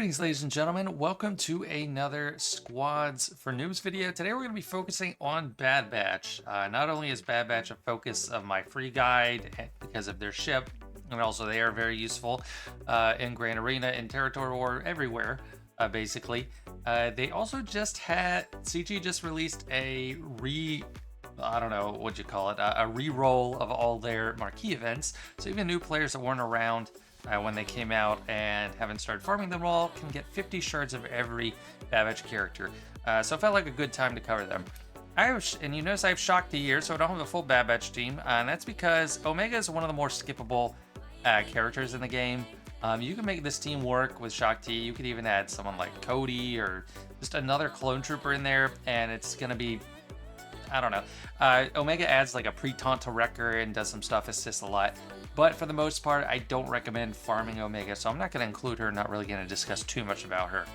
Greetings, ladies and gentlemen. Welcome to another Squads for Noobs video. Today we're going to be focusing on Bad Batch. Not only is Bad Batch a focus of my free guide because of their ship, and also they are very useful in Grand Arena, in Territory War, everywhere, basically. They also just had, CG just released a I don't know what you call it, a re-roll of all their marquee events. So even new players that weren't around when they came out and haven't started farming them all can get 50 shards of every Bad Batch character. So it felt like a good time to cover them. And you notice I have Shaak Ti here, so I don't have a full Bad Batch team, and that's because Omega is one of the more skippable characters in the game. You can make this team work with Shaak Ti. You could even add someone like Cody or just another clone trooper in there, and it's going to be, I don't know. Omega adds like a pre-taunt to Wrecker and does some stuff, assists a lot. But for the most part, I don't recommend farming Omega, so I'm not going to include her, not really going to discuss too much about her.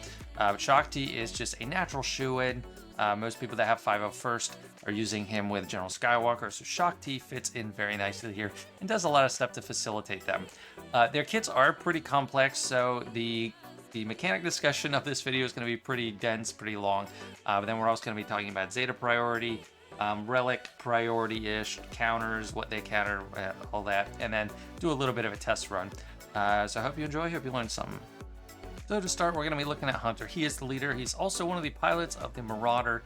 Shaak Ti is just a natural shoo-in. Most people that have 501st are using him with General Skywalker, so Shaak Ti fits in very nicely here and does a lot of stuff to facilitate them. Their kits are pretty complex, so the mechanic discussion of this video is going to be pretty dense, pretty long. But then we're also going to be talking about Zeta Priority, Relic Priority-ish, counters, what they counter, all that, and then do a little bit of a test run. So I hope you enjoy, hope you learned something. So to start, we're going to be looking at Hunter. He is the leader. He's also one of the pilots of the Marauder.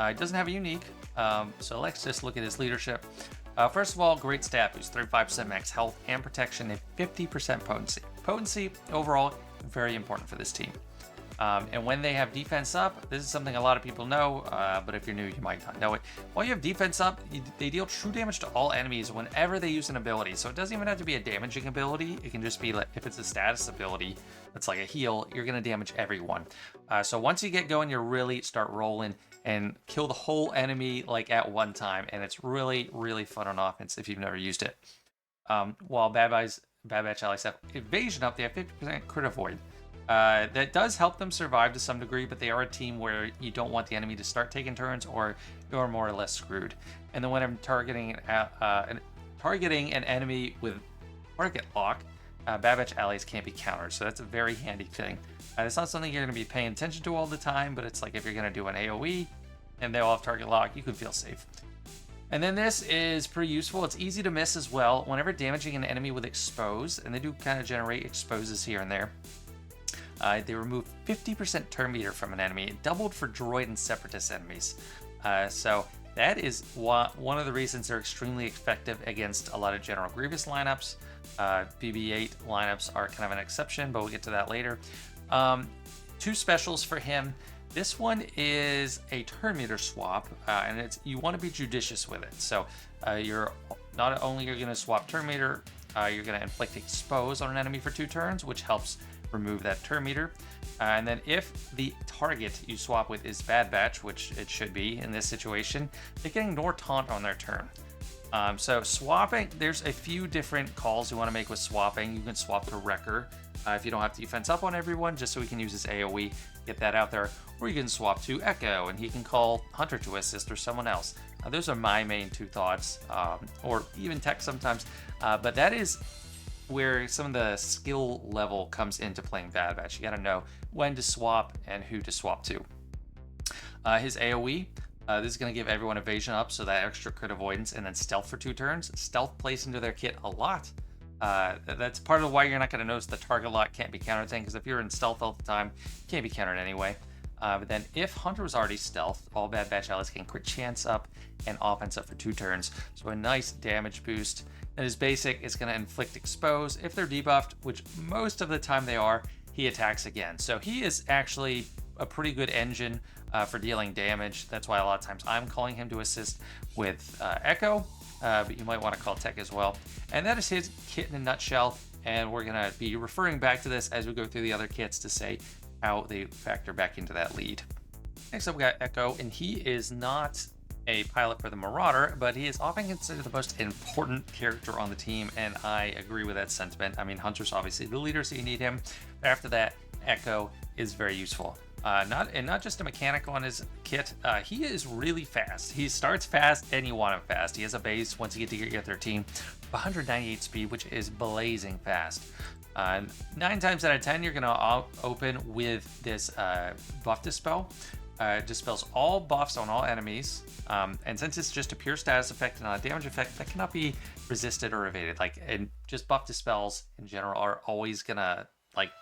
He doesn't have a unique, so let's just look at his leadership. First of all, great stat boost, 35% max health and protection, and 50% potency. Potency, overall, very important for this team. And when they have defense up, this is something a lot of people know, but if you're new, you might not know it. While you have defense up, they deal true damage to all enemies whenever they use an ability. So it doesn't even have to be a damaging ability. It can just be like, if it's a status ability that's like a heal, you're going to damage everyone. So once you get going, you really start rolling and kill the whole enemy like at one time. And it's really, really fun on offense if you've never used it. While Bad Batch allies have evasion up, they have 50% crit avoid. That does help them survive to some degree, but they are a team where you don't want the enemy to start taking turns or you're more or less screwed. And then when I'm targeting an enemy with target lock, Bad Batch allies can't be countered, so that's a very handy thing. It's not something you're going to be paying attention to all the time, but it's like if you're going to do an AoE and they all have target lock, you can feel safe. And then this is pretty useful. It's easy to miss as well. Whenever damaging an enemy with expose, and they do kind of generate exposes here and there, they remove 50% turn meter from an enemy. It doubled for droid and separatist enemies. So that is one of the reasons they're extremely effective against a lot of General Grievous lineups. BB-8 lineups are kind of an exception, but we'll get to that later. Two specials for him. This one is a turn meter swap, and you want to be judicious with it. So you're not only you're going to swap turn meter, you're going to inflict expose on an enemy for 2 turns, which helps remove that turn meter. And then if the target you swap with is Bad Batch, which it should be in this situation, they can ignore taunt on their turn. So swapping, there's a few different calls you want to make with swapping. You can swap to Wrecker if you don't have defense up on everyone, just so he can use his AoE, get that out there. Or you can swap to Echo and he can call Hunter to assist or someone else. Those are my main 2 thoughts, or even Tech sometimes. But that is where some of the skill level comes into playing Bad Batch. You gotta know when to swap and who to swap to. His AoE, this is gonna give everyone evasion up, so that extra crit avoidance, and then stealth for 2 turns. Stealth plays into their kit a lot. That's part of why you're not gonna notice the target lock can't be countered thing, because if you're in stealth all the time, you can't be countered anyway. But then if Hunter was already stealth, all Bad Batch allies can crit chance up and offense up for 2 turns. So a nice damage boost. And his basic is going to inflict expose. If they're debuffed, which most of the time they are, he attacks again. So he is actually a pretty good engine for dealing damage. That's why a lot of times I'm calling him to assist with Echo, but you might want to call Tech as well. And that is his kit in a nutshell. And we're going to be referring back to this as we go through the other kits to say how they factor back into that lead. Next up, we got Echo, and he is not a pilot for the Marauder, but he is often considered the most important character on the team, and I agree with that sentiment. I mean, Hunter's obviously the leader, so you need him. After that, Echo is very useful. Not just a mechanic on his kit. He is really fast. He starts fast and you want him fast. He has a base once you get to gear 13, 198 speed, which is blazing fast. 9 times out of 10, you're gonna open with this buff dispel. Dispels all buffs on all enemies, and since it's just a pure status effect and not a damage effect, that cannot be resisted or evaded. And just buff dispels in general are always gonna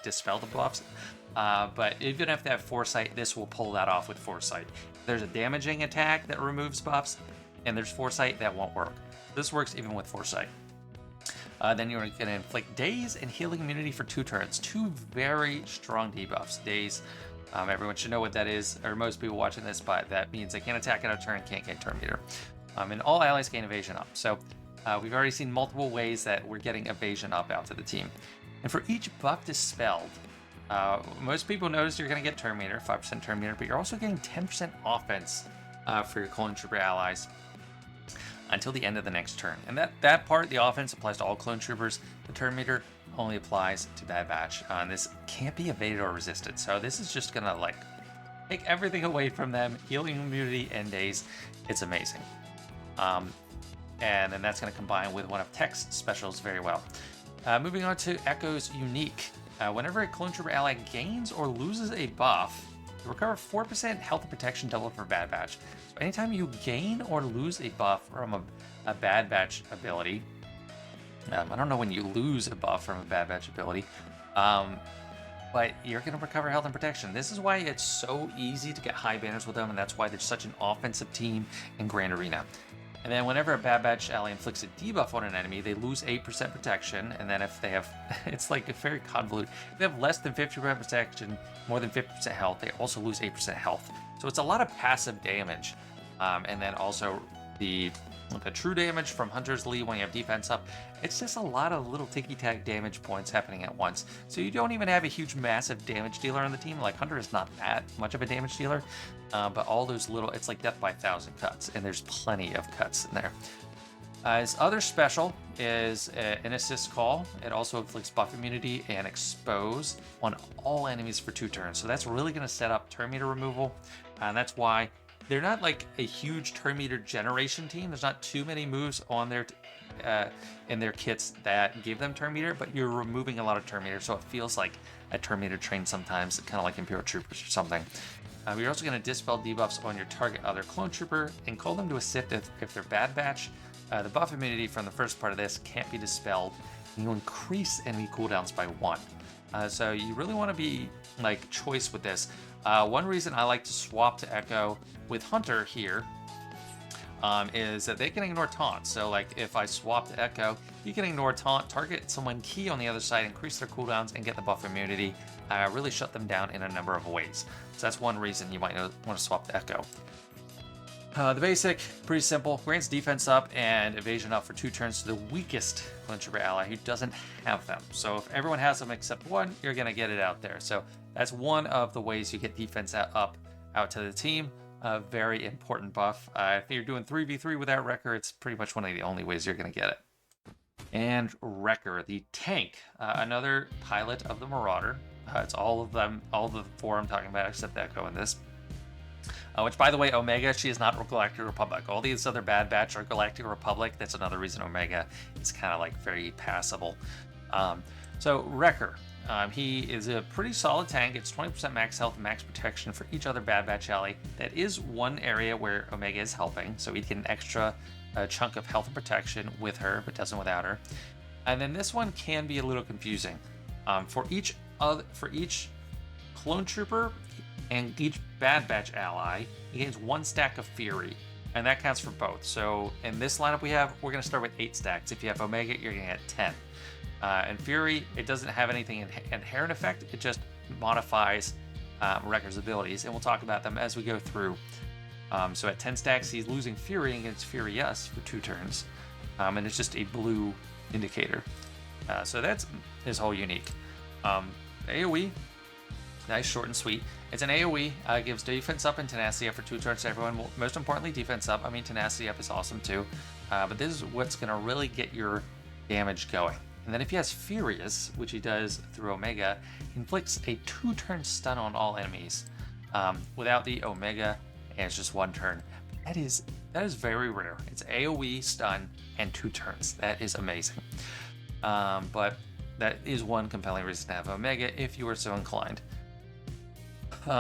dispel the buffs. But even if they have foresight, this will pull that off with foresight. There's a damaging attack that removes buffs, and there's foresight that won't work. This works even with foresight. Then you're going to inflict daze and healing immunity for 2 turns. 2 very strong debuffs. Daze, everyone should know what that is, or most people watching this, but that means they can't attack out of turn, can't get turn meter. And all allies gain evasion up. So we've already seen multiple ways that we're getting evasion up out to the team. And for each buff dispelled, most people notice you're going to get turn meter, 5% turn meter, but you're also getting 10% offense for your clone trooper allies until the end of the next turn. And that part, the offense, applies to all clone troopers. The turn meter only applies to Bad Batch. And this can't be evaded or resisted. So this is just gonna take everything away from them. Healing immunity and daze. It's amazing. And then that's gonna combine with one of Tech's specials very well. Moving on to Echo's unique. Whenever a clone trooper ally gains or loses a buff, you recover 4% health and protection double for Bad Batch. So anytime you gain or lose a buff from a Bad Batch ability, I don't know when you lose a buff from a Bad Batch ability, but you're going to recover health and protection. This is why it's so easy to get high banners with them, and that's why they're such an offensive team in Grand Arena. And then whenever a Bad Batch ally inflicts a debuff on an enemy, they lose 8% protection. And then if they have, it's like a very convoluted. If they have less than 50% protection, more than 50% health, they also lose 8% health. So it's a lot of passive damage. And then also the true damage from Hunter's Lee when you have defense up. It's just a lot of little ticky-tack damage points happening at once. So you don't even have a huge, massive damage dealer on the team. Like, Hunter is not that much of a damage dealer. But all those little, it's like death by 1,000 cuts. And there's plenty of cuts in there. His other special is an assist call. It also inflicts buff immunity and expose on all enemies for 2 turns. So that's really going to set up turn meter removal. And that's why they're not like a huge turn meter generation team. There's not too many moves on their in their kits that give them turn meter, but you're removing a lot of turn meter, so it feels like a turn meter train sometimes, kind of like Imperial Troopers or something. You're also going to dispel debuffs on your target other clone trooper and call them to assist if they're Bad Batch. The buff immunity from the first part of this can't be dispelled, and you increase enemy cooldowns by 1. So you really want to be choice with this. One reason I like to swap to Echo with Hunter here is that they can ignore taunt. So if I swap to Echo, you can ignore taunt, target someone key on the other side, increase their cooldowns, and get the buff immunity. Really shut them down in a number of ways. So that's one reason you might want to swap to Echo. The basic, pretty simple, grants defense up and evasion up for 2 turns to the weakest clone trooper ally who doesn't have them. So if everyone has them except one, you're going to get it out there. So that's one of the ways you get defense up out to the team. A very important buff. If you're doing 3v3 without Wrecker, it's pretty much one of the only ways you're going to get it. And Wrecker, the tank, another pilot of the Marauder. It's all of them, all the 4 I'm talking about except Echo in this. Which, by the way, Omega, she is not Galactic Republic. All these other Bad Batch are Galactic Republic. That's another reason Omega is kind of very passable. So Wrecker, he is a pretty solid tank. It's 20% max health and max protection for each other Bad Batch ally. That is one area where Omega is helping, so he'd get an extra chunk of health and protection with her, but doesn't without her. And then this one can be a little confusing. For each clone trooper and each Bad Batch ally, he gains 1 stack of Fury, and that counts for both. So in this lineup we're going to start with 8 stacks. If you have Omega, you're going to get 10. And Fury, it doesn't have anything inherent effect, it just modifies Wrecker's abilities, and we'll talk about them as we go through. So at 10 stacks, he's losing Fury and gets Furious for 2 turns, and it's just a blue indicator. So that's his whole unique. AoE, nice, short and sweet. It's an AoE, gives defense up and tenacity up for 2 turns to everyone. Most importantly, defense up. I mean, tenacity up is awesome too. But this is what's going to really get your damage going. And then if he has Furious, which he does through Omega, he inflicts a 2-turn stun on all enemies. Without the Omega, and it's just 1 turn. That is very rare. It's AoE, stun, and 2 turns. That is amazing. But that is one compelling reason to have Omega if you are so inclined.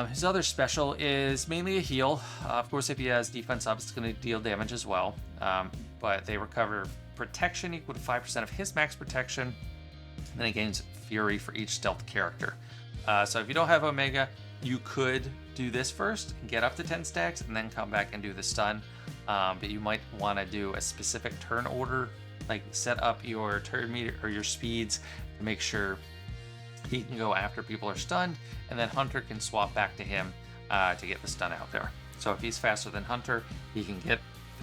His other special is mainly a heal. Of course, if he has defense up, it's going to deal damage as well. But they recover protection equal to 5% of his max protection. And then he gains Fury for each stealth character. So if you don't have Omega, you could do this first, get up to 10 stacks, and then come back and do the stun. But you might want to do a specific turn order, like set up your turn meter or your speeds to make sure he can go after people are stunned, and then Hunter can swap back to him to get the stun out there. So if he's faster than Hunter, he can get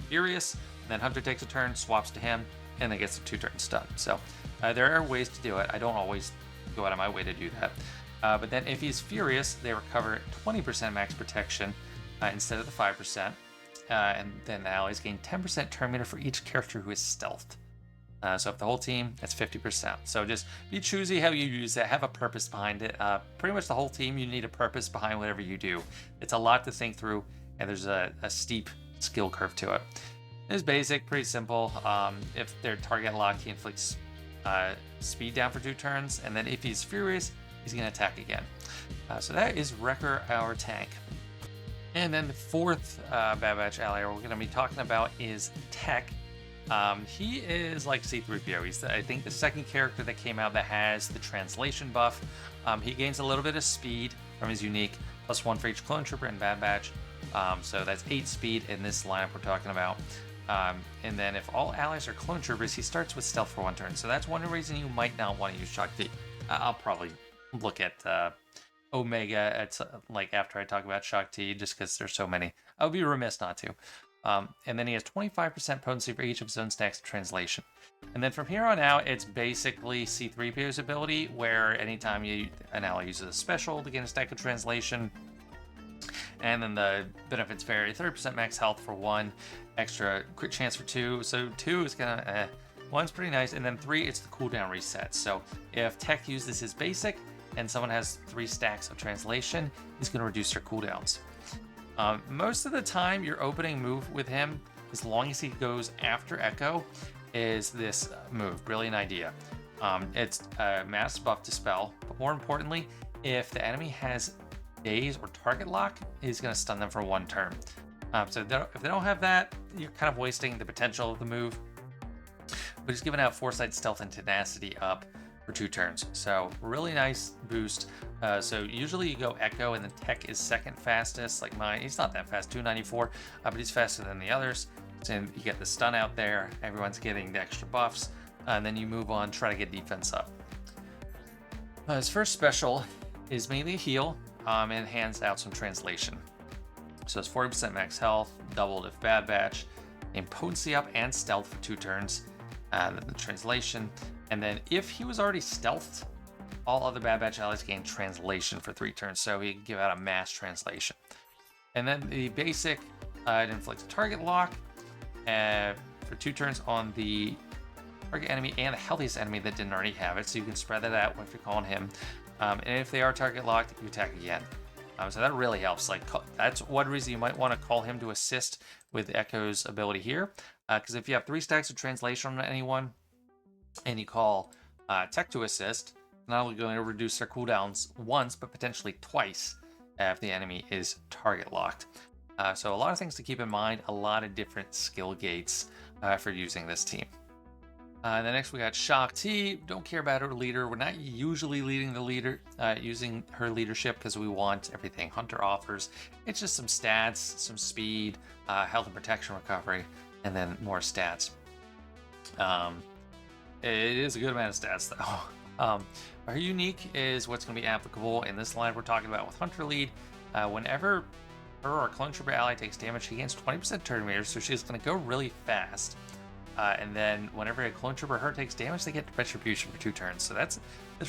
Furious, and then Hunter takes a turn, swaps to him, and then gets a 2-turn stun. So there are ways to do it. I don't always go out of my way to do that. But then if he's Furious, they recover 20% max protection instead of the 5%. And then the allies gain 10% turn meter for each character who is stealthed. So if the whole team, that's 50%. So just be choosy how you use that. Have a purpose behind it. Pretty much the whole team, you need a purpose behind whatever you do. It's a lot to think through, and there's a steep skill curve to it. It's basic, pretty simple. If they're target locked, he inflicts speed down for 2 turns, and then if he's Furious, he's going to attack again. So that is Wrecker, our tank. And then the fourth Bad Batch ally we're going to be talking about is Tech. He is like C-3PO. He's, I think, the second character that came out that has the translation buff. He gains a little bit of speed from his unique, +1 for each clone trooper in Bad Batch. So that's 8 speed in this lineup we're talking about. And then if all allies are clone troopers, he starts with stealth for 1 turn. So that's one reason you might not want to use Shaak Ti. I'll probably look at Omega at like after I talk about Shaak Ti, just because there's so many. I would be remiss not to. And then he has 25% potency for each of his own stacks of translation. And then from here on out, it's basically C-3PO's ability, where anytime an ally uses a special to gain a stack of translation, and then the benefits vary: 30% max health for 1, extra crit chance for 2. So 2 is gonna, 1's pretty nice, and then 3, it's the cooldown reset. So if Tech uses his basic, and someone has 3 stacks of translation, he's gonna reduce their cooldowns. Most of the time, your opening move with him, as long as he goes after Echo, is this move. Brilliant idea. It's a mass buff dispel, but more importantly, if the enemy has daze or target lock, he's going to stun them for 1 turn. So if they don't have that, you're kind of wasting the potential of the move. But he's giving out Foresight, Stealth, and Tenacity up for 2 turns. So really nice boost. So usually you go Echo, and then Tech is second fastest, like mine. He's not that fast, 294, but he's faster than the others. So you get the stun out there, everyone's getting the extra buffs, and then you move on, try to get defense up. His first special is mainly a heal, and hands out some translation. So it's 40% max health, doubled if Bad Batch, and potency up and stealth for 2 turns. Then the translation. And then if he was already stealthed, all other Bad Batch allies gain translation for 3 turns, so he can give out a mass translation. And then the basic, it inflicts a target lock for 2 turns on the target enemy and the healthiest enemy that didn't already have it, so you can spread that out if you're calling him. And if they are target locked, you attack again. So that really helps. Like, that's one reason you might want to call him to assist with Echo's ability here, because if you have 3 stacks of translation on anyone, and you call Tech to assist, not only going to reduce their cooldowns once, but potentially twice if the enemy is target locked. So a lot of things to keep in mind, a lot of different skill gates for using this team. Then next we got Shaak Ti. Don't care about her leader. We're not usually leading the leader, using her leadership, because we want everything Hunter offers. It's just some stats, some speed, health and protection recovery, and then more stats. It is a good amount of stats, though. Her unique is what's going to be applicable in this line we're talking about with Hunter lead. Whenever her or clone trooper ally takes damage, she gains 20% turn meter, so she's going to go really fast. And then whenever a clone trooper her takes damage, they get Retribution for 2 turns. So it's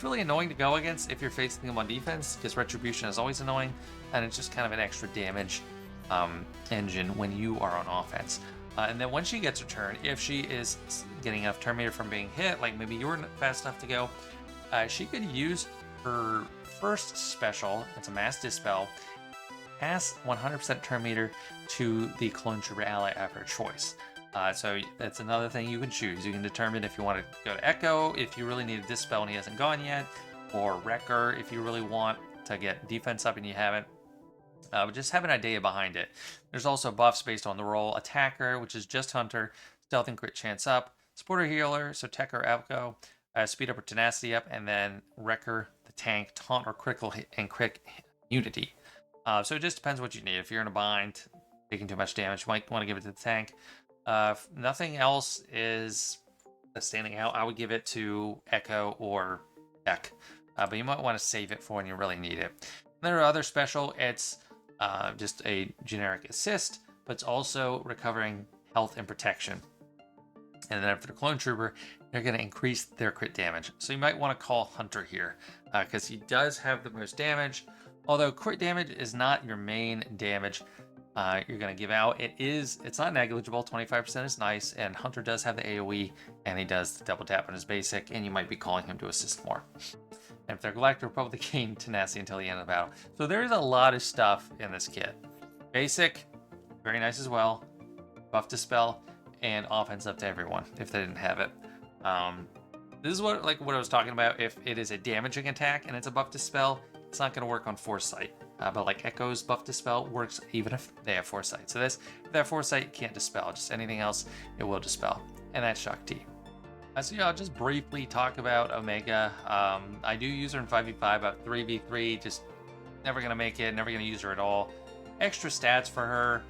really annoying to go against if you're facing them on defense, because Retribution is always annoying, and it's just kind of an extra damage engine when you are on offense. And then when she gets her turn, if she is getting enough turn meter from being hit, like maybe you were fast enough to go, she could use her first special, it's a mass dispel, pass 100% turn meter to the clone trooper ally after a choice. So that's another thing you can choose. You can determine if you want to go to Echo, if you really need a Dispel and he hasn't gone yet, or Wrecker if you really want to get defense up and you haven't. But just have an idea behind it. There's also buffs based on the role. Attacker, which is just Hunter, Stealth and Crit Chance up. Supporter Healer, so Tech or Echo, Speed up or Tenacity up, and then Wrecker, the tank, Taunt or Critical hit and Crit Immunity. So it just depends what you need. If you're in a bind, taking too much damage, you might want to give it to the tank. Nothing else is standing out. I would give it to Echo or Tech, but you might want to save it for when you really need it. And there are other special. It's just a generic assist, but it's also recovering health and protection. And then for the clone trooper, they're going to increase their crit damage. So you might want to call Hunter here because he does have the most damage. Although crit damage is not your main damage you're going to give out. It's not negligible. 25% is nice. And Hunter does have the AoE and he does the double tap on his basic. And you might be calling him to assist more. And if they're Galactic, they'll probably gain tenacity until the end of the battle. So there's a lot of stuff in this kit. Basic, very nice as well. Buff Dispel, and offense up to everyone if they didn't have it. This is what I was talking about. If it is a damaging attack and it's a buff Dispel, it's not going to work on Foresight. But like Echo's buff Dispel works even if they have Foresight. So if they have Foresight, you can't Dispel. Just anything else, it will Dispel. And that's Shaak Ti. So yeah, I'll just briefly talk about Omega. I do use her in 5v5, but 3v3, just never going to make it, never going to use her at all. Extra stats for her.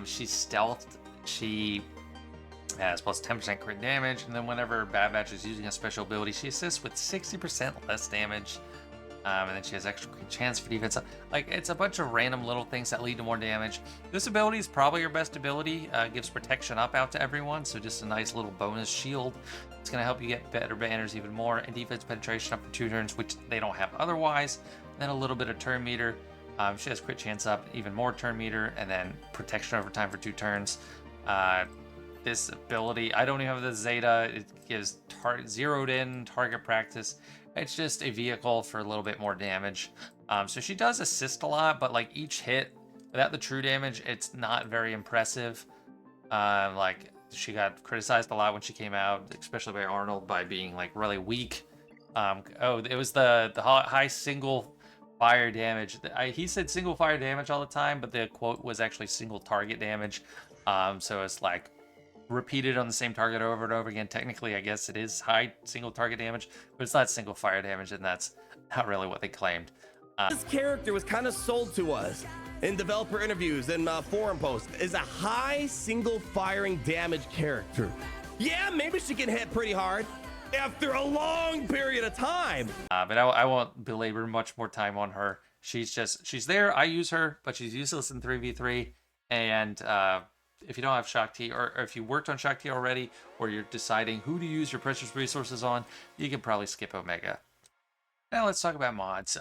She's stealthed. She has plus 10% crit damage, and then whenever Bad Batch is using a special ability, she assists with 60% less damage. And then she has extra chance for defense. Like, it's a bunch of random little things that lead to more damage. This ability is probably your best ability. Gives protection up out to everyone, so just a nice little bonus shield. It's going to help you get better banners even more, and defense penetration up for 2 turns, which they don't have otherwise. And then a little bit of turn meter. She has crit chance up, even more turn meter, and then protection over time for 2 turns. This ability, I don't even have the Zeta. It gives zeroed in target practice. It's just a vehicle for a little bit more damage. So she does assist a lot, but like each hit, without the true damage, it's not very impressive. Like she got criticized a lot when she came out, especially by Arnold, by being like really weak. It was the high single fire damage. He said single fire damage all the time, but the quote was actually single target damage. So it's like repeated on the same target over and over again. Technically, I guess it is high single target damage, but it's not single fire damage, and that's not really what they claimed. This character was kind of sold to us in developer interviews and forum posts as a high single firing damage character. Yeah, maybe she can hit pretty hard after a long period of time. But I won't belabor much more time on her. She's there. I use her, but she's useless in 3v3. And if you don't have Shaak Ti, or if you worked on Shaak Ti already, or you're deciding who to use your precious resources on, you can probably skip Omega. Now let's talk about mods.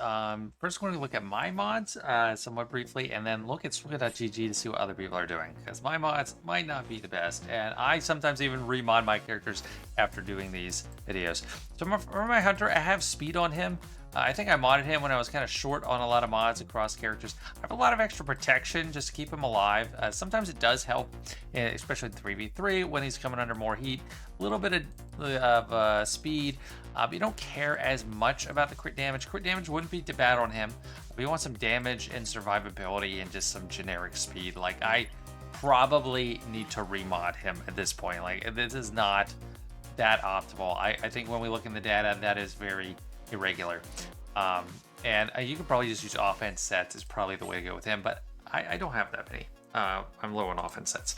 First, we're going to look at my mods somewhat briefly, and then look at Swigga.gg to see what other people are doing, because my mods might not be the best, and I sometimes even remod my characters after doing these videos. So for my Hunter, I have speed on him. I think I modded him when I was kind of short on a lot of mods across characters. I have a lot of extra protection just to keep him alive. Sometimes it does help, especially in 3v3 when he's coming under more heat. A little bit of speed. But you don't care as much about the crit damage. Crit damage wouldn't be too bad on him. But you want some damage and survivability and just some generic speed. Like, I probably need to remod him at this point. Like, this is not that optimal. I think when we look in the data, that is very irregular. And you can probably just use offense sets is probably the way to go with him, but I don't have that many. I'm low on offense sets.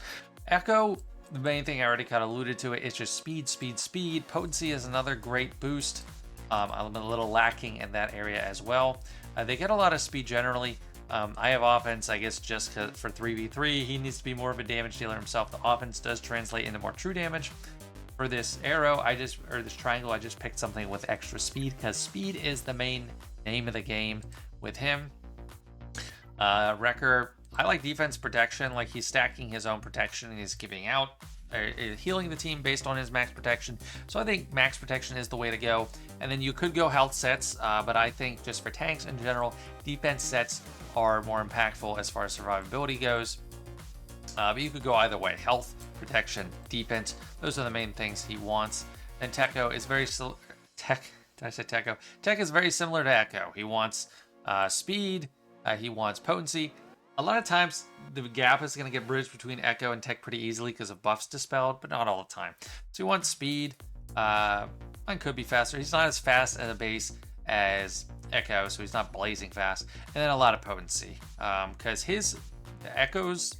Echo, the main thing I already kind of alluded to, it's just speed, speed, speed. Potency is another great boost. I'm a little lacking in that area as well. They get a lot of speed generally. I have offense, I guess, just for 3v3. He needs to be more of a damage dealer himself. The offense does translate into more true damage. For this arrow, or this triangle, I just picked something with extra speed, because speed is the main name of the game with him. Wrecker, I like defense protection. Like, he's stacking his own protection and he's giving out healing the team based on his max protection. So I think max protection is the way to go. And then you could go health sets, but I think just for tanks in general, defense sets are more impactful as far as survivability goes. But you could go either way: health, protection, defense. Those are the main things he wants. And Tekko is very Did I say Tekko? Tech is very similar to Echo. He wants speed. He wants potency. A lot of times, the gap is going to get bridged between Echo and Tech pretty easily because of buffs dispelled, but not all the time. So he wants speed. Mine could be faster. He's not as fast at a base as Echo, so he's not blazing fast. And then a lot of potency, because his Echo's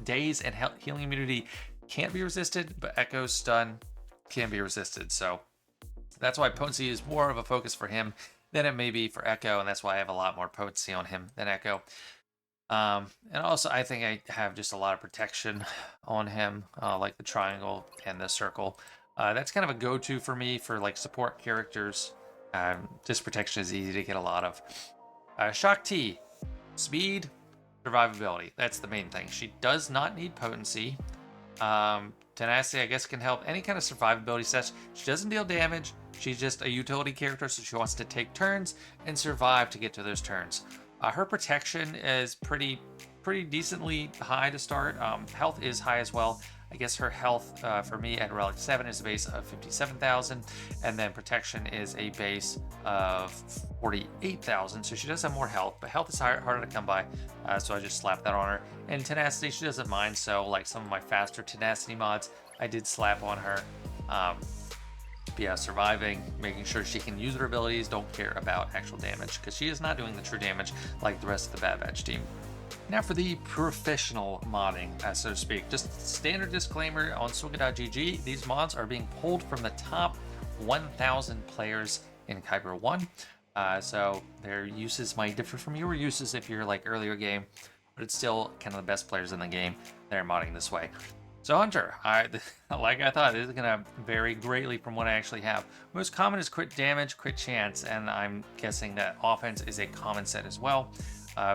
daze and healing immunity can't be resisted, but Echo's stun can be resisted. So that's why potency is more of a focus for him than it may be for Echo, and that's why I have a lot more potency on him than Echo. And also, I think I have just a lot of protection on him, like the triangle and the circle. That's kind of a go-to for me for like support characters. Just protection is easy to get a lot of. Shaak Ti, speed, survivability. That's the main thing. She does not need potency. Tenacity, I guess, can help any kind of survivability sets. She doesn't deal damage. She's just a utility character, so she wants to take turns and survive to get to those turns. Her protection is pretty decently high to start. Health is high as well. I guess her health for me at Relic 7 is a base of 57,000, and then protection is a base of 48,000. So she does have more health, but health is harder to come by, so I just slapped that on her. And tenacity, she doesn't mind, so like some of my faster tenacity mods, I did slap on her. Yeah, surviving, making sure she can use her abilities, don't care about actual damage, because she is not doing the true damage like the rest of the Bad Batch team. Now for the professional modding, so to speak. Just standard disclaimer on Suga.gg, these mods are being pulled from the top 1,000 players in Kyber 1. So their uses might differ from your uses if you're like earlier game, but it's still kind of the best players in the game. They're modding this way. So Hunter, like I thought, this is going to vary greatly from what I actually have. Most common is crit damage, crit chance, and I'm guessing that offense is a common set as well.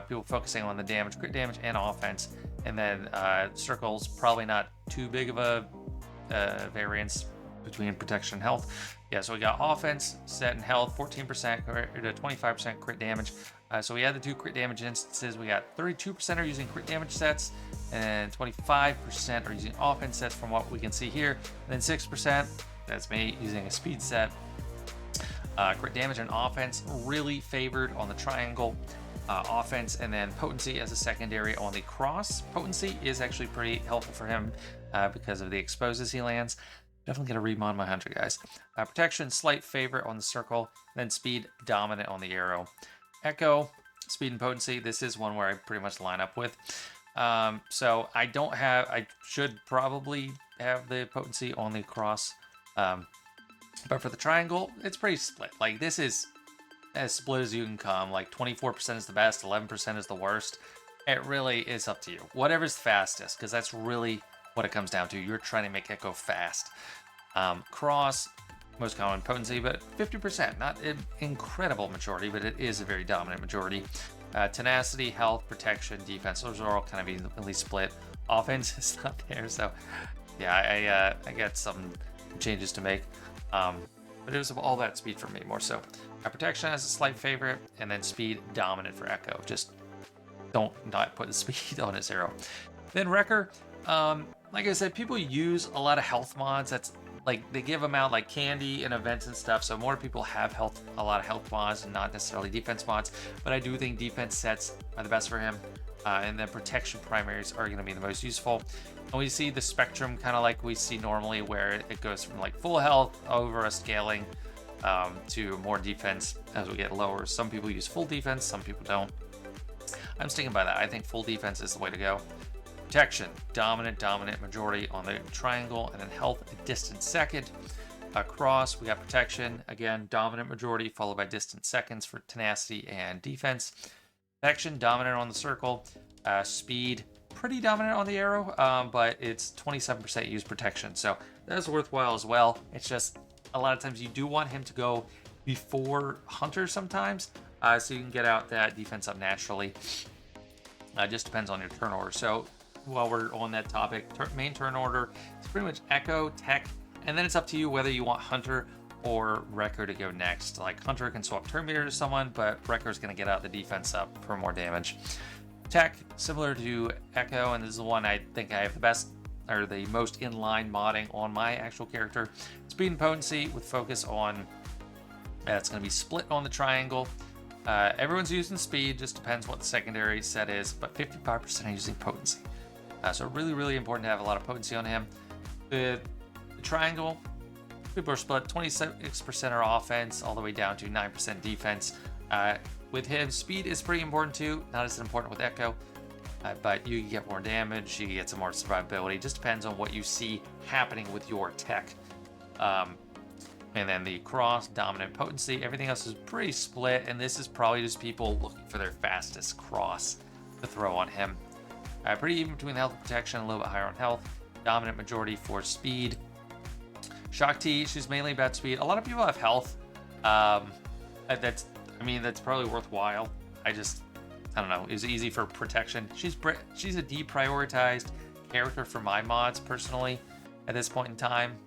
People focusing on the damage, crit damage, and offense. And then circles, probably not too big of a variance between protection and health. Yeah, so we got offense set and health, 14% to 25% crit damage. So we had the two crit damage instances. We got 32% are using crit damage sets, and 25% are using offense sets from what we can see here. And then 6%, that's me, using a speed set. Crit damage and offense really favored on the triangle. Offense and then potency as a secondary on the cross. Potency is actually pretty helpful for him because of the exposes he lands. Definitely gonna remod my Hunter, guys. Protection, slight favorite on the circle, then speed dominant on the arrow. Echo, speed and potency. This is one where I pretty much line up with. So I should probably have the potency on the cross. But for the triangle, it's pretty split. Like this is as split as you can come. Like 24% is the best, 11% is the worst. It really is up to you. Whatever's fastest, because that's really what it comes down to. You're trying to make Echo fast. Cross, most common potency, but 50%. Not an incredible majority, but it is a very dominant majority. Tenacity, health, protection, defense, those are all kind of evenly split. Offense is not there, so yeah, I got some changes to make. But it was all that speed for me, more so. Protection has a slight favorite, and then speed dominant for Echo. Just don't not put the speed on his arrow. Then Wrecker, like I said, people use a lot of health mods. That's like they give them out like candy and events and stuff. So more people have a lot of health mods and not necessarily defense mods. But I do think defense sets are the best for him. And then protection primaries are going to be the most useful. And we see the spectrum kind of like we see normally, where it goes from like full health over a scaling to more defense as we get lower. Some people use full defense, some people don't. I'm sticking by that. I think full defense is the way to go. Protection, dominant majority on the triangle, and then health, a distant second. Cross, we got protection, again, dominant majority, followed by distant seconds for tenacity and defense. Protection, dominant on the circle. Speed, pretty dominant on the arrow, but it's 27% use protection, so that's worthwhile as well. It's just a lot of times you do want him to go before Hunter sometimes, so you can get out that defense up naturally. Just depends on your turn order. So while we're on that topic, main turn order, it's pretty much Echo, Tech, and then it's up to you whether you want Hunter or Wrecker to go next. Like Hunter can swap turn meter to someone, but Wrecker's going to get out the defense up for more damage. Tech, similar to Echo, and this is the one I think I have the best or the most inline modding on my actual character. Speed and potency with focus on, it's going to be split on the triangle. Everyone's using speed, just depends what the secondary set is, but 55% are using potency. So really, really important to have a lot of potency on him. The triangle, people are split 26% are offense all the way down to 9% defense. With him, speed is pretty important too, not as important with Echo, but you get more damage, you get some more survivability. Just depends on what you see happening with your tech. And then the cross, dominant, potency, everything else is pretty split, and this is probably just people looking for their fastest cross to throw on him. Pretty even between health and protection, a little bit higher on health. Dominant majority for speed. Shaak Ti, she's mainly about speed. A lot of people have health. That's probably worthwhile. I don't know. It's easy for protection. She's a deprioritized character for my mods personally at this point in time.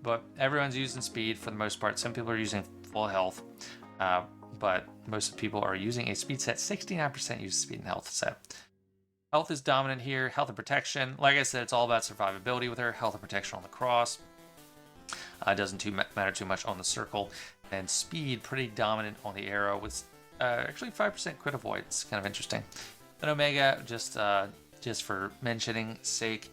But everyone's using speed for the most part. Some people are using full health, but most people are using a speed set. 69% use speed and health set. Health is dominant here. Health and protection. Like I said, it's all about survivability with her. Health and protection on the cross. Doesn't matter too much on the circle. And speed, pretty dominant on the arrow with actually 5% crit avoid. It's kind of interesting. Then Omega, just for mentioning sake,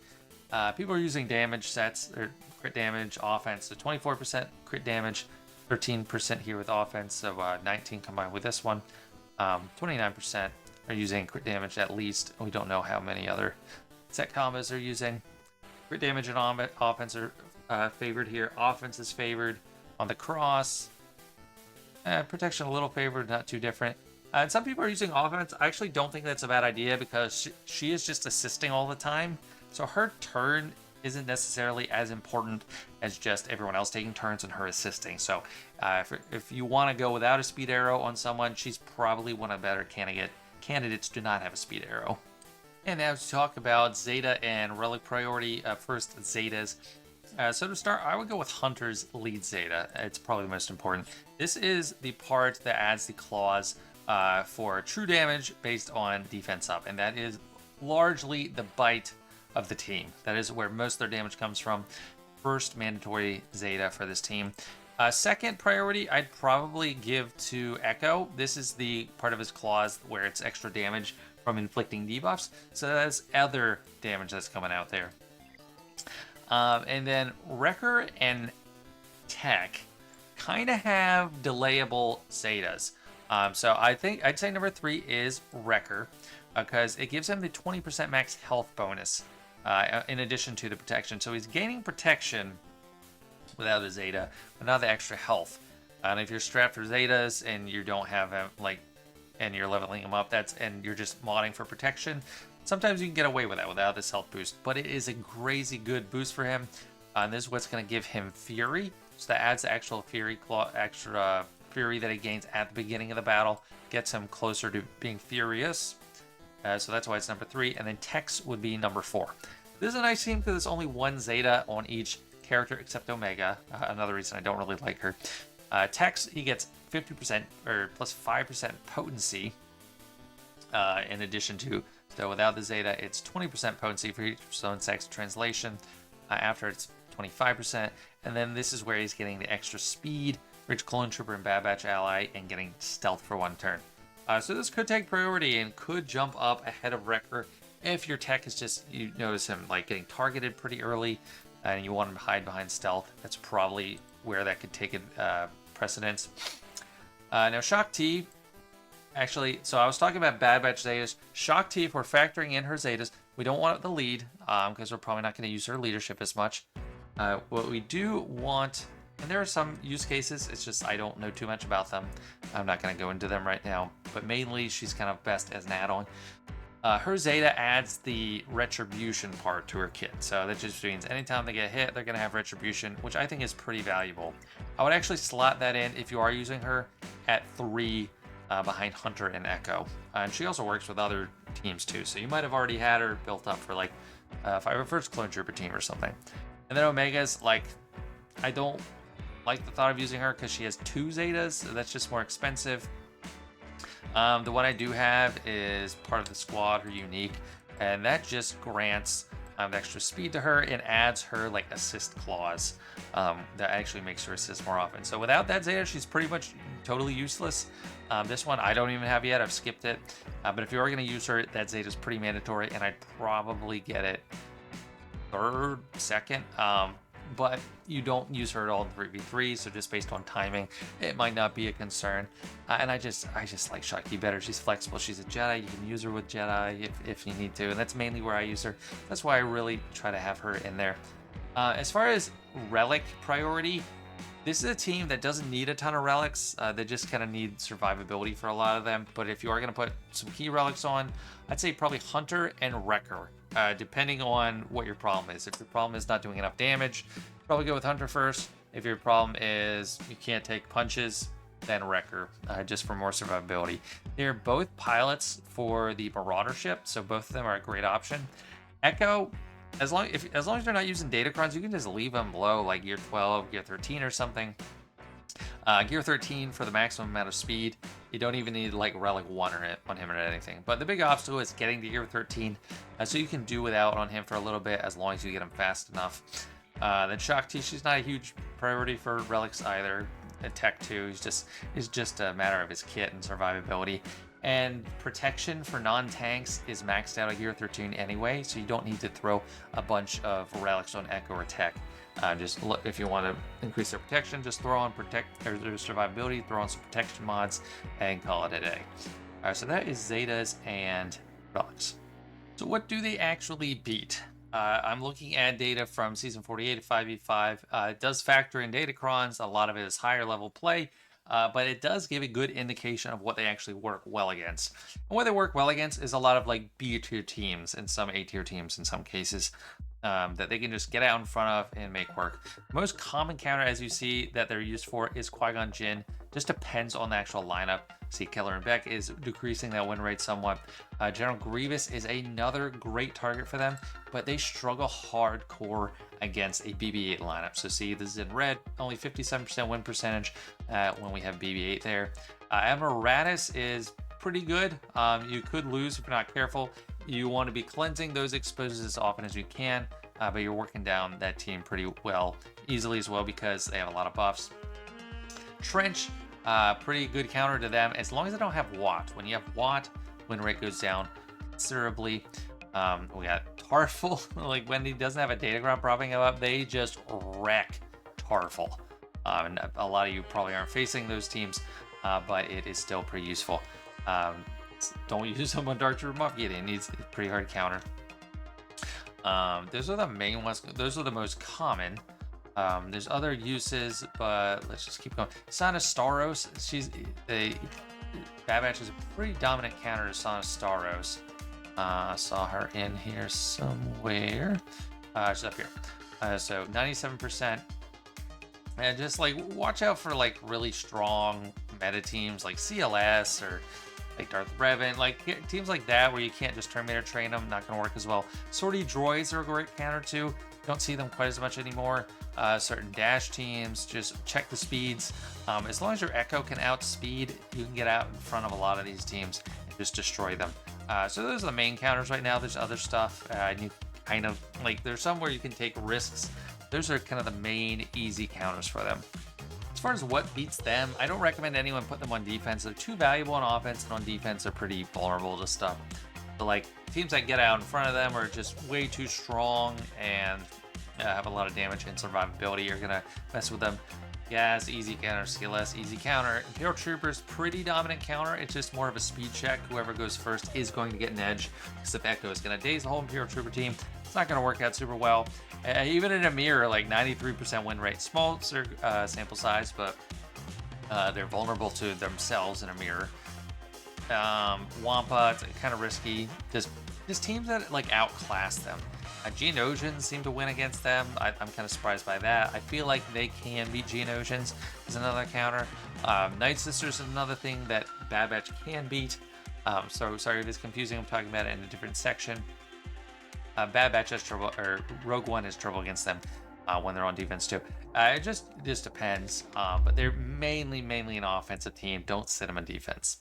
people are using damage sets, or crit damage, offense. So 24% crit damage, 13% here with offense. So 19 combined with this one. 29% are using crit damage at least. We don't know how many other set combos are using. Crit damage and offense are favored here. Offense is favored on the cross. Protection a little favored, not too different. And some people are using offense. I actually don't think that's a bad idea because she is just assisting all the time. So her turn isn't necessarily as important as just everyone else taking turns and her assisting. So if you want to go without a speed arrow on someone, she's probably one of the better candidates to not have a speed arrow. And now to talk about Zeta and Relic Priority. First, Zetas. So to start, I would go with Hunter's lead Zeta. It's probably the most important. This is the part that adds the clause for true damage based on defense up, and that is largely the bite of the team. That is where most of their damage comes from. First mandatory Zeta for this team. Second priority, I'd probably give to Echo. This is the part of his clause where it's extra damage from inflicting debuffs. So that's other damage that's coming out there. And then Wrecker and Tech kind of have delayable Zetas. So I'd say number 3 is Wrecker because it gives him the 20% max health bonus in addition to the protection. So he's gaining protection without a Zeta, but not the extra health. And if you're strapped for Zetas and you don't have him, and you're leveling him up, and you're just modding for protection, sometimes you can get away with that without this health boost, but it is a crazy good boost for him. And this is what's going to give him Fury. So that adds the actual extra Fury that he gains at the beginning of the battle, gets him closer to being furious. So that's why it's number 3. And then Tex would be number 4. This is a nice team because there's only one Zeta on each character except Omega. Another reason I don't really like her. Tex, he gets 50% or plus 5% potency in addition to. So without the Zeta, it's 20% potency for each zone sex translation. After it's 25%. And then this is where he's getting the extra speed for each Clone Trooper and Bad Batch ally and getting stealth for 1 turn. So this could take priority and could jump up ahead of Wrecker if your tech is just, you notice him getting targeted pretty early and you want him to hide behind stealth. That's probably where that could take precedence. Now Shaak Ti. Actually, so I was talking about Bad Batch Zetas. Shaak Ti, if we're factoring in her Zetas, we don't want the lead because we're probably not going to use her leadership as much. What we do want, and there are some use cases, it's just I don't know too much about them. I'm not going to go into them right now, but mainly she's kind of best as an add-on. Her Zeta adds the retribution part to her kit. So that just means anytime they get hit, they're going to have retribution, which I think is pretty valuable. I would actually slot that in if you are using her at 3 behind Hunter and Echo. And she also works with other teams too, so you might have already had her built up for like first clone trooper team or something. And then Omega's like, I don't like the thought of using her because she has 2 Zetas, so that's just more expensive. The one I do have is part of the squad, her unique, and that just grants extra speed to her and adds her like assist clause that actually makes her assist more often. So without that Zeta, she's pretty much totally useless. This one I don't even have yet, I've skipped it. But if you are going to use her, that Zeta is pretty mandatory, and I'd probably get it 3rd, 2nd. But you don't use her at all in 3v3, so just based on timing, it might not be a concern. And I just like Shaak Ti better. She's flexible, she's a Jedi, you can use her with Jedi if you need to, and that's mainly where I use her. That's why I really try to have her in there. As far as Relic Priority, this is a team that doesn't need a ton of relics. They just kind of need survivability for a lot of them. But if you are going to put some key relics on, I'd say probably Hunter and Wrecker, depending on what your problem is. If your problem is not doing enough damage, probably go with Hunter first. If your problem is you can't take punches, then Wrecker, just for more survivability. They're both pilots for the Marauder ship, so both of them are a great option. Echo, as long as they're not using datacrons, you can just leave them low, like gear 12, gear 13 or something. Gear 13 for the maximum amount of speed. You don't even need like Relic 1 on him or anything. But the big obstacle is getting to gear 13, so you can do without on him for a little bit as long as you get him fast enough. Then Shaak Ti, she's not a huge priority for relics either. Tech 2 is just a matter of his kit and survivability. And protection for non-tanks is maxed out at gear 13 anyway, so you don't need to throw a bunch of relics on Echo or Tech. Just look, if you want to increase their protection, just throw on their survivability, throw on some protection mods, and call it a day. Alright, so that is Zetas and relics. So what do they actually beat? I'm looking at data from Season 48 of 5v5. It does factor in datacrons. A lot of it is higher level play, but it does give a good indication of what they actually work well against. And what they work well against is a lot of like B tier teams and some A tier teams in some cases that they can just get out in front of and make work. The most common counter, as you see, that they're used for is Qui-Gon Jinn. Just depends on the actual lineup. See, Keller and Beck is decreasing that win rate somewhat. General Grievous is another great target for them, but they struggle hardcore against a BB-8 lineup. So see, this is in red, only 57% win percentage when we have BB-8 there. Emeritus is pretty good. You could lose if you're not careful. You want to be cleansing those exposures as often as you can, but you're working down that team pretty well, easily as well, because they have a lot of buffs. Trench, pretty good counter to them as long as they don't have Watt. When you have Watt, win rate goes down considerably. We got Tarful. Like when he doesn't have a datacron propping him up, they just wreck Tarful. And a lot of you probably aren't facing those teams, but it is still pretty useful. Don't use him on Dark Trooper Muffet. It needs a pretty hard counter. Those are the main ones. Those are the most common. There's other uses, but let's just keep going. Sana Staros, Bad Batch is a pretty dominant counter to Sana Staros. I saw her in here somewhere. She's up here. So 97%. And just like watch out for like really strong meta teams like CLS or like Darth Revan, like teams like that where you can't just Terminator train them, not going to work as well. Sortie droids are a great counter too. Don't see them quite as much anymore. Certain dash teams, just check the speeds. As long as your Echo can outspeed, you can get out in front of a lot of these teams and just destroy them. So those are the main counters right now. There's other stuff. You kind of like, there's some where you can take risks. Those are kind of the main easy counters for them. As far as what beats them, I don't recommend anyone put them on defense. They're too valuable on offense, and on defense they're pretty vulnerable to stuff. So like teams that get out in front of them are just way too strong and have a lot of damage and survivability. You're gonna mess with them. Gas, easy counter. CLS, easy counter. Imperial Troopers, pretty dominant counter. It's just more of a speed check. Whoever goes first is going to get an edge, because if Echo is gonna daze the whole Imperial Trooper team, it's not gonna work out super well. Even in a mirror, like 93% win rate. Small sample size, but they're vulnerable to themselves in a mirror. Wampa, it's kind of risky. Just teams that like outclass them. Geonosians seem to win against them. I'm kind of surprised by that. I feel like they can beat Geonosians is another counter. Night Sisters is another thing that Bad Batch can beat. So sorry if it's confusing. I'm talking about it in a different section. Bad Batch has trouble, or Rogue One has trouble against them when they're on defense too. It just depends. But they're mainly an offensive team. Don't sit them on defense.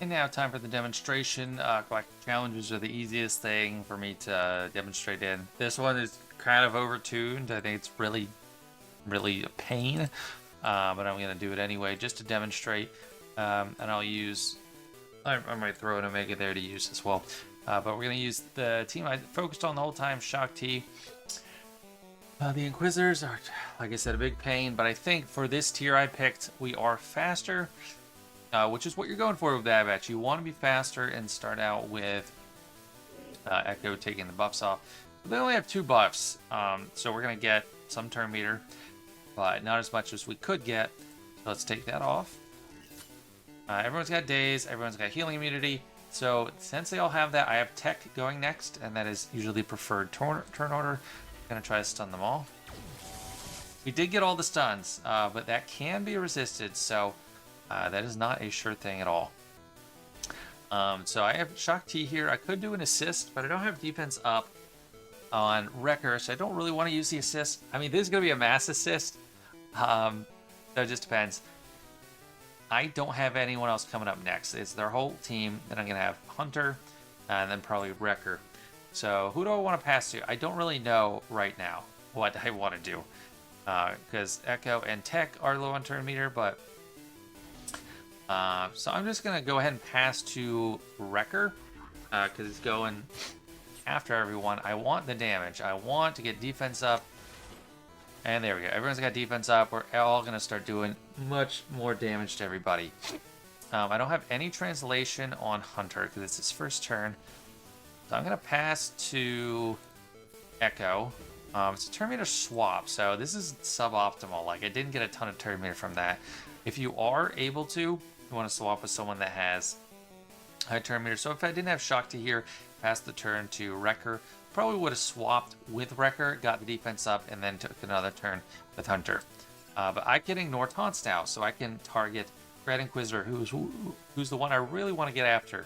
And now time for the demonstration. Galactic challenges are the easiest thing for me to demonstrate in. This one is kind of overtuned. I think it's really a pain. But I'm gonna do it anyway just to demonstrate. And I'll use, I might throw an Omega there to use as well. But we're gonna use the team I focused on the whole time, Shaak Ti. The Inquisitors are, like I said, a big pain, but I think for this tier I picked, we are faster, which is what you're going for with Bad Batch. You want to be faster and start out with Echo taking the buffs off. They only have 2 buffs, so we're gonna get some turn meter, but not as much as we could get. So let's take that off. Everyone's got daze, everyone's got healing immunity. So since they all have that, I have tech going next, and that is usually preferred turn order. Gonna try to stun them all. We did get all the stuns, but that can be resisted, so that is not a sure thing at all. So I have Shaak Ti here. I could do an assist, but I don't have defense up on Wrecker, so I don't really want to use the assist. I mean, this is gonna be a mass assist, so it just depends. I don't have anyone else coming up next. It's their whole team. Then I'm gonna have Hunter, and then probably Wrecker. So who do I want to pass to? I don't really know right now what I want to do, because Echo and Tech are low on turn meter, but so I'm just gonna go ahead and pass to Wrecker, because he's going after everyone. I want the damage. I want to get defense up, and there we go. Everyone's got defense up. We're all gonna start doing much more damage to everybody. I don't have any translation on Hunter because it's his first turn. So I'm going to pass to Echo. It's a turn meter swap, so this is suboptimal. Like, I didn't get a ton of turn meter from that. If you are able to, you want to swap with someone that has high turn meter. So if I didn't have Shaak Ti here, pass the turn to Wrecker, probably would have swapped with Wrecker, got the defense up, and then took another turn with Hunter. But I can ignore taunts now, so I can target Red Inquisitor, who's the one I really want to get after.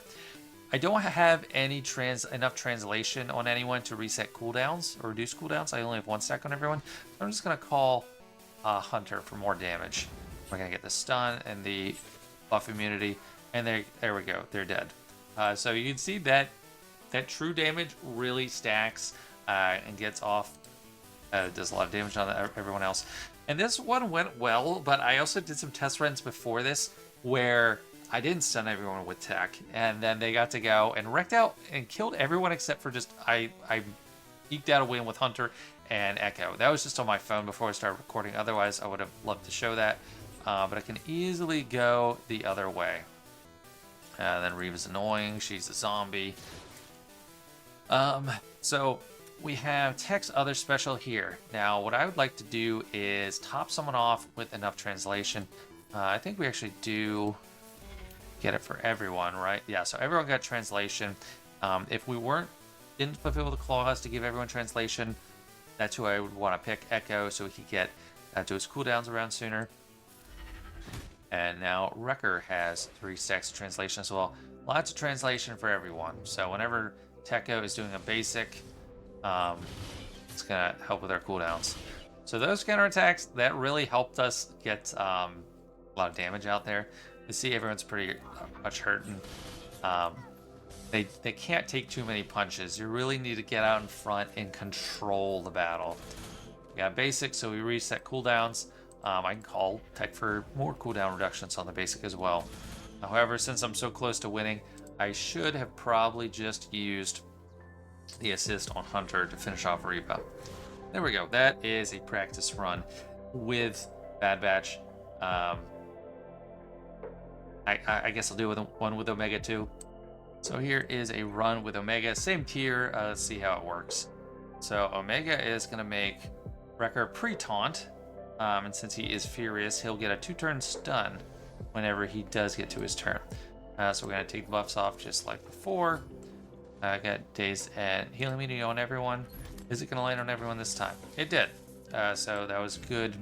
I don't have any enough translation on anyone to reset cooldowns or reduce cooldowns. I only have 1 stack on everyone. So I'm just going to call Hunter for more damage. We're going to get the stun and the buff immunity. And there we go. They're dead. So you can see that true damage really stacks and gets off. Does a lot of damage on everyone else. And this one went well, but I also did some test runs before this where I didn't stun everyone with tech, and then they got to go and wrecked out and killed everyone except for just I eked out a win with Hunter and Echo. That was just on my phone before I started recording. Otherwise, I would have loved to show that, but I can easily go the other way. Then Reva's annoying. She's a zombie. So we have Tech's other special here. Now, what I would like to do is top someone off with enough translation. I think we actually do get it for everyone, right? Yeah, so everyone got translation. If we didn't fulfill the clause to give everyone translation, that's who I would want to pick, Echo, so he could get to his cooldowns around sooner. And now Wrecker has 3 stacks of translation as well. Lots of translation for everyone. So whenever Tekko is doing a basic, it's gonna help with our cooldowns. So those counterattacks, that really helped us get a lot of damage out there. You see everyone's pretty much hurting. They can't take too many punches. You really need to get out in front and control the battle. We got basic, so we reset cooldowns. I can call Tech for more cooldown reductions on the basic as well. However, since I'm so close to winning, I should have probably just used the assist on Hunter to finish off Reba. There we go. That is a practice run with Bad Batch. I guess I'll do one with Omega too. So here is a run with Omega, same tier. Let's see how it works. So Omega is going to make Wrecker pre-taunt, and since he is furious, he'll get a 2-turn stun whenever he does get to his turn. So we're going to take the buffs off just like before. I got dazed and healing immunity on everyone. Is it going to land on everyone this time? It did. So that was good.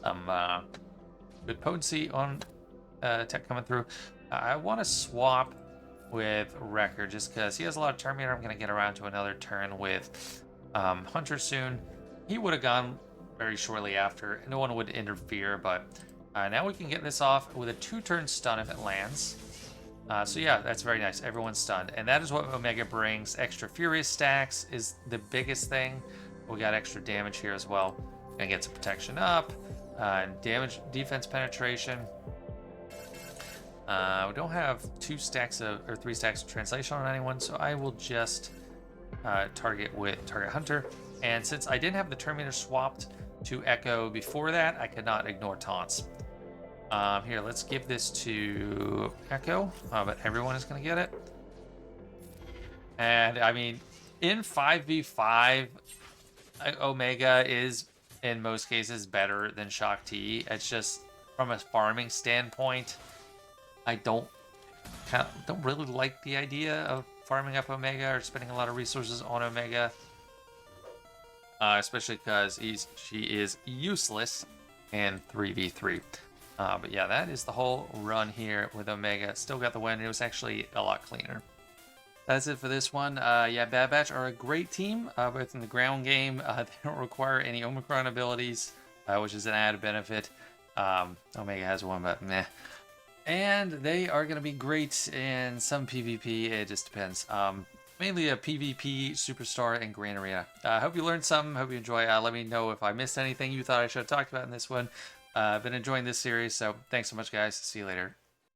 Good potency on tech coming through. I want to swap with Wrecker just because he has a lot of turn meter. I'm going to get around to another turn with Hunter soon. He would have gone very shortly after. No one would interfere, but now we can get this off with a 2-turn stun if it lands. So yeah, that's very nice. Everyone's stunned. And that is what Omega brings. Extra Furious stacks is the biggest thing. We got extra damage here as well. Gonna get some protection up. Damage, defense penetration. We don't have 3 stacks of translation on anyone, so I will just target Hunter. And since I didn't have the turn meter swapped to Echo before that, I could not ignore taunts. Here, let's give this to Echo, but everyone is going to get it. And I mean, in 5v5, Omega is in most cases better than Shaak Ti. It's just from a farming standpoint, I don't really like the idea of farming up Omega or spending a lot of resources on Omega, especially because she is useless in 3v3. But yeah, that is the whole run here with Omega. Still got the win. It was actually a lot cleaner. That's it for this one. Yeah, Bad Batch are a great team, both in the ground game. They don't require any Omicron abilities, which is an added benefit. Omega has one, but meh. And they are going to be great in some PvP. It just depends. Mainly a PvP superstar and Grand Arena. I hope you learned something. Hope you enjoy. Let me know if I missed anything you thought I should have talked about in this one. I've been enjoying this series, so thanks so much, guys. See you later.